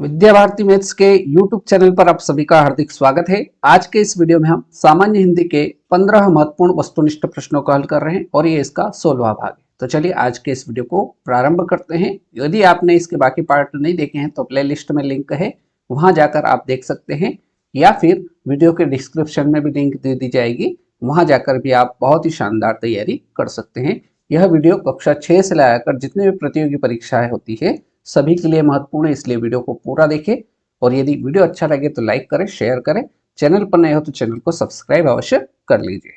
Vidya Bharati maths के YouTube channel पर आप सभी का हार्दिक स्वागत है। आज के इस वीडियो में हम सामान्य हिंदी के 15 महत्वपूर्ण वस्तुनिष्ठ प्रश्नों का हल कर रहे हैं और ये इसका 16वां भाग है। तो चलिए आज के इस वीडियो को प्रारंभ करते हैं। यदि आपने इसके बाकी पार्ट नहीं देखे हैं तो प्लेलिस्ट में लिंक है, वहां जाकर आप देख सकते हैं, या फिर वीडियो के डिस्क्रिप्शन में भी लिंक दे दी जाएगी, वहां जाकर भी आप बहुत ही शानदार तैयारी कर सकते हैं। यह वीडियो कक्षा 6 से लगाकर जितने भी प्रतियोगी परीक्षाएं होती है सभी के लिए महत्वपूर्ण है, इसलिए वीडियो को पूरा देखें। और यदि वीडियो अच्छा लगे तो लाइक करें, शेयर करें। चैनल पर नए हो तो चैनल को सब्सक्राइब अवश्य कर लीजिए।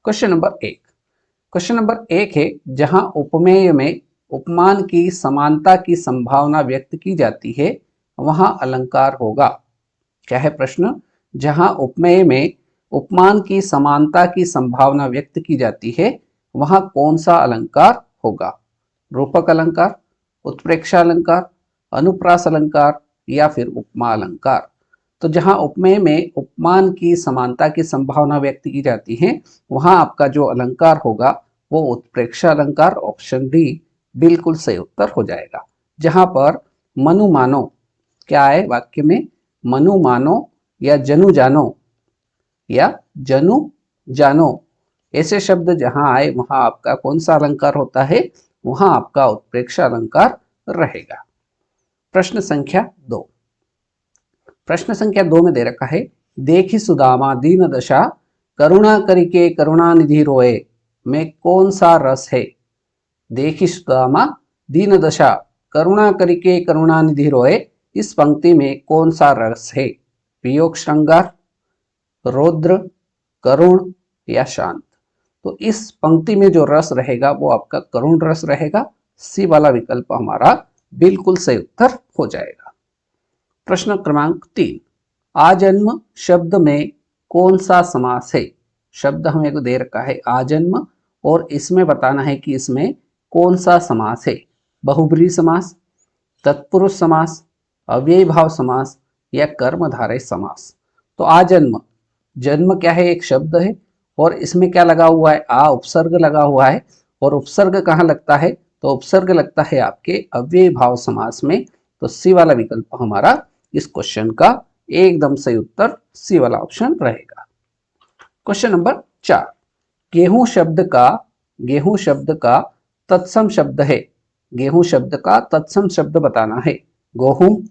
क्वेश्चन नंबर 1 है, जहां उपमेय में उपमान की समानता की संभावना व्यक्त की जाती है वहां अलंकार होगा। क्या है प्रश्न? जहां उपमेय में उपमान की समानता की संभावना व्यक्त की जाती है वहां कौन सा अलंकार होगा? रूपक अलंकार, उत्प्रेक्षा अलंकार, अनुप्रास अलंकार या फिर उपमा अलंकार। तो जहां उपमेय में उपमान की समानता की संभावना व्यक्त की जाती है वहां आपका जो अलंकार होगा वो उत्प्रेक्षा अलंकार, ऑप्शन डी बिल्कुल सही उत्तर हो जाएगा। जहां पर मनु मानो, क्या है वाक्य में? मनु मानो या जनु जानो या जनु जानो, ऐसे शब्द जहां आए वहां आपका कौन सा अलंकार होता है? वहां आपका उत्प्रेक्षा अलंकार रहेगा। प्रश्न संख्या 2 में दे रखा है, देखी सुदामा दीन दशा करुणा करिके करुणानिधि रोए में कौन सा रस है? देखी सुदामा दीन दशा करुणा करिके करुणानिधि रोए, इस पंक्ति में कौन सा रस है? वियोग श्रृंगार, रौद्र, करुण या शांत? तो इस पंक्ति में जो रस रहेगा वो आपका करुण रस रहेगा। सी वाला विकल्प हमारा बिल्कुल सही उत्तर हो जाएगा। प्रश्न क्रमांक 3, आजन्म शब्द में कौन सा समास है? शब्द हमें को दे रखा है आजन्म और इसमें बताना है कि इसमें कौन सा समास है। बहुब्रीहि समास, तत्पुरुष समास, अव्ययी भाव समास या कर्मधारय समास। तो आजन्म, जन्म क्या है? एक शब्द है और इसमें क्या लगा हुआ है? आ उपसर्ग लगा हुआ है। और उपसर्ग कहाँ लगता है? तो उपसर्ग लगता है आपके अव्ययी भाव समास में। तो सी वाला विकल्प हमारा इस क्वेश्चन का एकदम सही उत्तर सी वाला ऑप्शन रहेगा। क्वेश्चन नंबर 4, गेहूं शब्द का तत्सम शब्द है। गेहूं शब्द का तत्सम शब्द बताना है। गोहुम,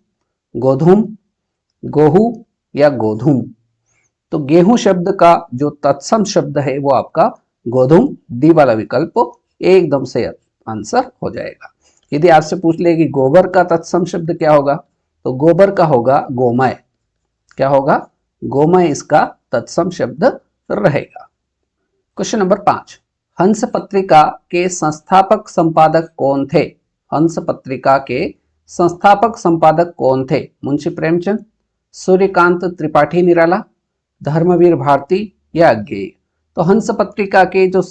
गोधुम, गोहू या गोधुम। तो गेहूं शब्द का जो तत्सम शब्द है वो आपका गोधुम, डी वाला विकल्प एकदम से आंसर हो जाएगा। यदि आपसे पूछ ले कि गोबर का तत्सम शब्द क्या होगा, तो गोबर का होगा गोमय। क्या होगा? गोमय इसका तत्सम शब्द रहेगा। क्वेश्चन नंबर 5, हंस पत्रिका के संस्थापक संपादक कौन थे? हंस पत्रिका के संस्थापक संपादक कौन थे? मुंशी प्रेमचंद, सूर्यकांत त्रिपाठी निराला, धर्मवीर भारती या अज्ञेय। तो हंस पत्रिका के जो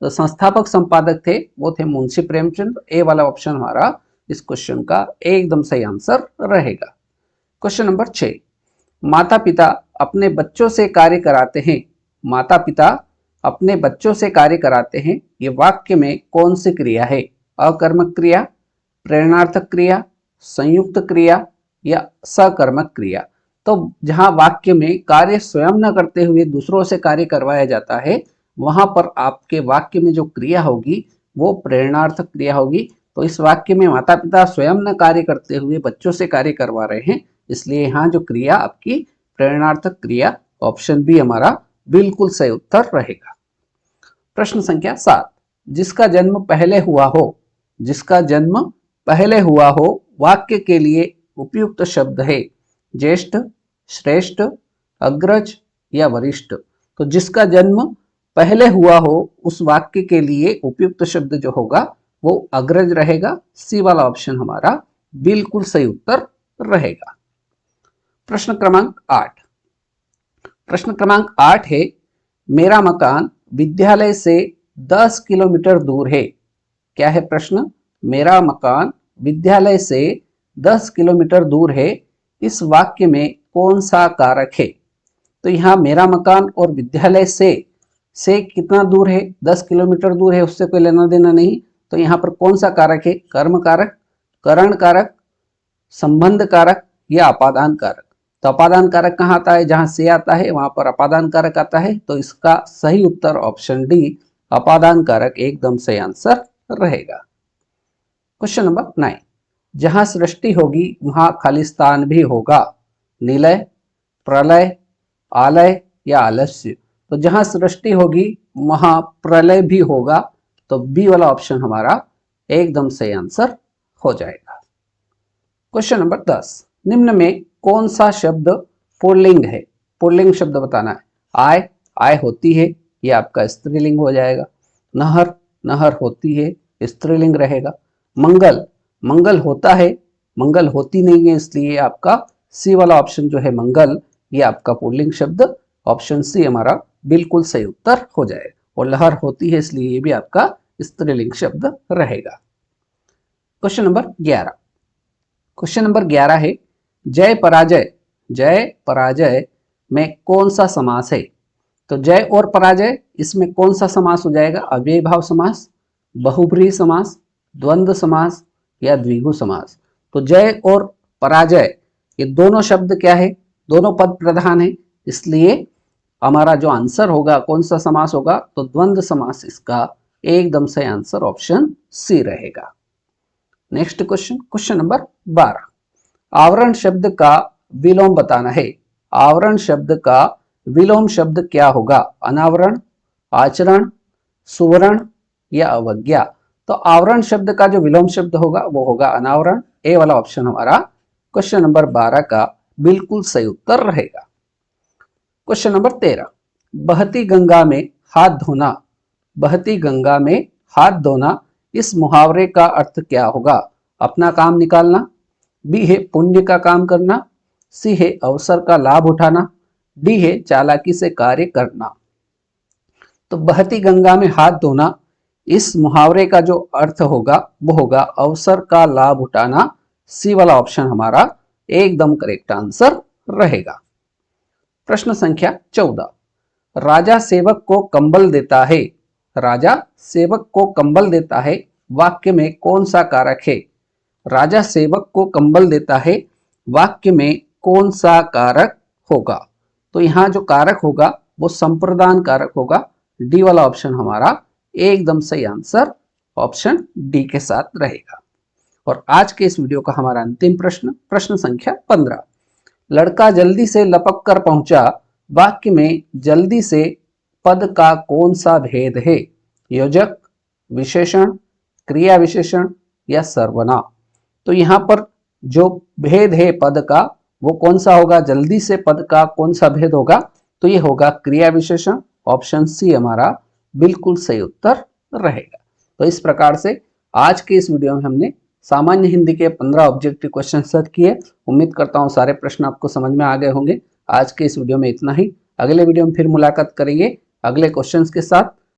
संस्थापक संपादक थे वो थे मुंशी प्रेमचंद। ए वाला ऑप्शन हमारा इस क्वेश्चन का एकदम सही आंसर रहेगा। क्वेश्चन नंबर 6, माता पिता अपने बच्चों से कार्य कराते हैं। माता पिता अपने बच्चों से कार्य कराते हैं, ये वाक्य में कौन सी क्रिया है? अकर्मक क्रिया, प्रेरणार्थक क्रिया, संयुक्त क्रिया या सकर्मक क्रिया। तो जहां वाक्य में कार्य स्वयं न करते हुए दूसरों से कार्य करवाया जाता है वहां पर आपके वाक्य में जो क्रिया होगी वो प्रेरणार्थक क्रिया होगी। तो इस वाक्य में माता पिता स्वयं न कार्य करते हुए बच्चों से कार्य करवा रहे हैं, इसलिए यहाँ जो क्रिया आपकी प्रेरणार्थक क्रिया, ऑप्शन बी हमारा बिल्कुल सही उत्तर रहेगा। प्रश्न संख्या 7, जिसका जन्म पहले हुआ हो वाक्य के लिए उपयुक्त शब्द है। ज्येष्ठ, श्रेष्ठ, अग्रज या वरिष्ठ। तो जिसका जन्म पहले हुआ हो उस वाक्य के लिए उपयुक्त शब्द जो होगा वो अग्रज रहेगा। सी वाला ऑप्शन हमारा बिल्कुल सही उत्तर रहेगा। प्रश्न क्रमांक 8 है, मेरा मकान विद्यालय से 10 किलोमीटर दूर है। क्या है प्रश्न? मेरा मकान विद्यालय से 10 किलोमीटर दूर है, इस वाक्य में कौन सा कारक है? तो यहाँ मेरा मकान और विद्यालय से कितना दूर है? 10 किलोमीटर दूर है, उससे कोई लेना देना नहीं। तो यहाँ पर कौन सा कारक है? कर्म कारक, करण कारक, संबंध कारक या अपादान कारक। तो अपादान कारक कहाँ आता है, जहां से आता है वहां पर अपादान कारक आता है, तो इसका सही उत्तर ऑप्शन डी अपादान कारक एकदम सही आंसर रहेगा। क्वेश्चन नंबर 9, जहां सृष्टि होगी वहां खालिस्तान भी होगा, निलय, प्रलय, आलय या आलस्य। तो जहां सृष्टि होगी वहां प्रलय भी होगा, तो बी वाला ऑप्शन हमारा एकदम सही आंसर हो जाएगा। क्वेश्चन नंबर 10, निम्न में कौन सा शब्द पुल्लिंग है? पुल्लिंग शब्द बताना है। आय, आय होती है, ये आपका स्त्रीलिंग हो जाएगा। नहर, नहर होती है, स्त्रीलिंग रहेगा। मंगल, मंगल होता है, मंगल होती नहीं है, इसलिए आपका सी वाला ऑप्शन जो है मंगल, ये आपका पुल्लिंग शब्द ऑप्शन सी हमारा बिल्कुल सही उत्तर हो जाएगा। और लहर होती है, इसलिए ये भी आपका स्त्रीलिंग शब्द रहेगा। क्वेश्चन नंबर 11, क्वेश्चन नंबर 11 है जय पराजय, जय पराजय में कौन सा समास है? तो जय और पराजय, इसमें कौन सा समास हो जाएगा? अव्ययी भाव समास, बहुब्रीहि समास, द्वंद्व समास या द्विगु समास। तो जय और पराजय ये दोनों शब्द क्या है? दोनों पद प्रधान है, इसलिए हमारा जो आंसर होगा कौन सा समास होगा? तो द्वंद्व समास इसका एकदम सही आंसर ऑप्शन सी रहेगा। नेक्स्ट क्वेश्चन, क्वेश्चन नंबर 12, आवरण शब्द का विलोम बताना है। आवरण शब्द का विलोम शब्द क्या होगा? अनावरण, आचरण, सुवर्ण या अवज्ञा। तो आवरण शब्द का जो विलोम शब्द होगा वो होगा अनावरण। ए वाला ऑप्शन हमारा क्वेश्चन नंबर 12 का बिल्कुल सही उत्तर रहेगा। क्वेश्चन नंबर 13, बहती गंगा में हाथ धोना, बहती गंगा में हाथ धोना, इस मुहावरे का अर्थ क्या होगा? अपना काम निकालना, बी है पुण्य का काम करना, सी है अवसर का लाभ उठाना, डी है चालाकी से कार्य करना। तो बहती गंगा में हाथ धोना, इस मुहावरे का जो अर्थ होगा वो होगा अवसर का लाभ उठाना। सी वाला ऑप्शन हमारा एकदम करेक्ट आंसर रहेगा। प्रश्न संख्या 14, राजा सेवक को कंबल देता है, राजा सेवक को कंबल देता है, वाक्य में कौन सा कारक है? राजा सेवक को कंबल देता है, वाक्य में कौन सा कारक होगा? तो यहाँ जो कारक होगा वो संप्रदान कारक होगा। डी वाला ऑप्शन हमारा एकदम सही आंसर ऑप्शन डी के साथ रहेगा। और आज के इस वीडियो का हमारा अंतिम प्रश्न, प्रश्न संख्या 15, लड़का जल्दी से लपक कर पहुंचा, वाक्य में जल्दी से पद का कौन सा भेद है? योजक, विशेषण, क्रिया विशेषण या सर्वनाम। तो यहाँ पर जो भेद है पद का वो कौन सा होगा? जल्दी से पद का कौन सा भेद होगा? तो ये होगा क्रिया विशेषण। ऑप्शन सी हमारा बिल्कुल सही उत्तर रहेगा। तो इस प्रकार से आज के इस वीडियो में हमने सामान्य हिंदी के 15 ऑब्जेक्टिव क्वेश्चन सेट किए। उम्मीद करता हूँ सारे प्रश्न आपको समझ में आ गए होंगे। आज के इस वीडियो में इतना ही। अगले वीडियो में फिर मुलाकात करेंगे अगले क्वेश्चंस के साथ।